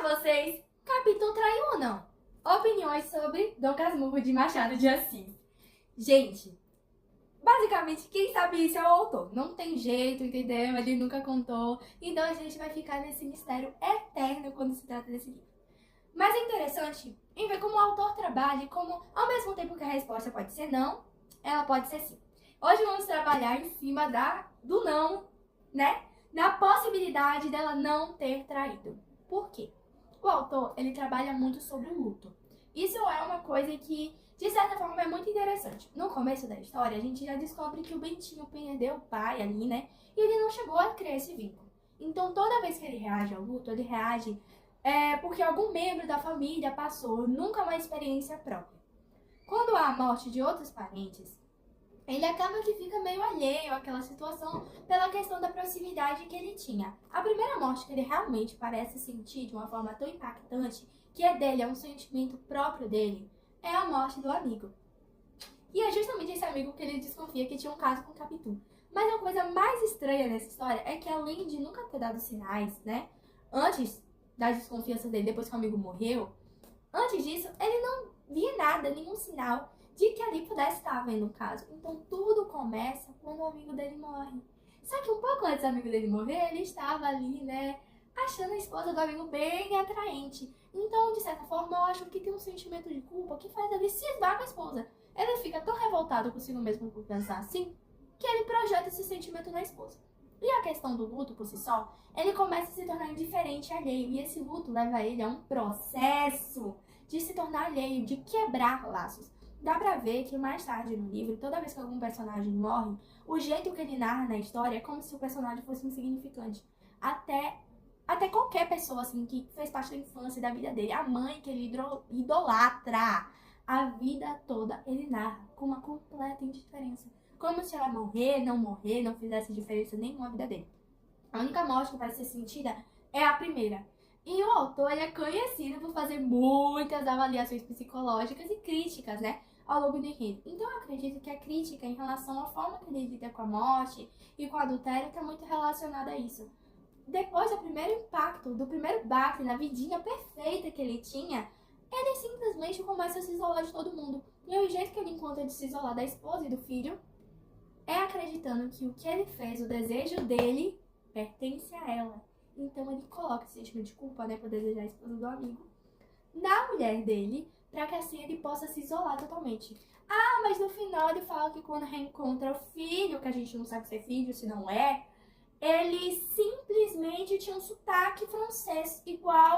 vocês, Capitu traiu ou não? Opiniões sobre Dom Casmurro de Machado de Assis. Gente, basicamente quem sabe isso é o autor. Não tem jeito, entendeu? Ele nunca contou. Então a gente vai ficar nesse mistério eterno quando se trata desse livro. Mas é interessante em ver como o autor trabalha e como, ao mesmo tempo que a resposta pode ser não, ela pode ser sim. Hoje vamos trabalhar em cima do não, né? Na possibilidade dela não ter traído. Por quê? O autor, ele trabalha muito sobre o luto. Isso é uma coisa que, de certa forma, é muito interessante. No começo da história, a gente já descobre que o Bentinho perdeu o pai ali, né? E ele não chegou a criar esse vínculo. Então, toda vez que ele reage ao luto, ele reage porque algum membro da família passou, nunca uma experiência própria. Quando há a morte de outros parentes, ele acaba que fica meio alheio àquela situação pela questão da proximidade que ele tinha. A primeira morte que ele realmente parece sentir de uma forma tão impactante, que é dele, é um sentimento próprio dele, é a morte do amigo. E é justamente esse amigo que ele desconfia que tinha um caso com o Capitu. Mas a coisa mais estranha nessa história é que, além de nunca ter dado sinais, né, antes da desconfiança dele, depois que o amigo morreu, antes disso, ele não via nada, nenhum sinal de que ali pudesse estar havendo um caso. Então tudo começa quando o amigo dele morre. Só que um pouco antes do amigo dele morrer, ele estava ali, né, achando a esposa do amigo bem atraente. Então, de certa forma, eu acho que tem um sentimento de culpa que faz ele cismar com a esposa. Ele fica tão revoltado consigo mesmo por pensar assim, que ele projeta esse sentimento na esposa. E a questão do luto por si só, ele começa a se tornar indiferente e alheio. E esse luto leva ele a um processo de se tornar alheio, de quebrar laços. Dá pra ver que mais tarde no livro, toda vez que algum personagem morre, o jeito que ele narra na história é como se o personagem fosse insignificante. Até qualquer pessoa assim que fez parte da infância e da vida dele, a mãe que ele idolatra a vida toda, ele narra com uma completa indiferença. Como se ela morrer, não fizesse diferença nenhuma na vida dele. A única morte que vai ser sentida é a primeira. E o autor, ele é conhecido por fazer muitas avaliações psicológicas e críticas, né, ao longo do enredo. Então eu acredito que a crítica em relação à forma que ele lida com a morte e com o adultério está muito relacionada a isso. Depois do primeiro impacto, do primeiro baque na vidinha perfeita que ele tinha, ele simplesmente começa a se isolar de todo mundo. E o jeito que ele encontra de se isolar da esposa e do filho é acreditando que o que ele fez, o desejo dele, pertence a ela. Então ele coloca esse sentimento de culpa, né, por desejar a esposa do amigo, na mulher dele, para que assim ele possa se isolar totalmente. Ah, mas no final ele fala que quando reencontra o filho, que a gente não sabe se é filho, se não é, ele simplesmente tinha um sotaque francês igual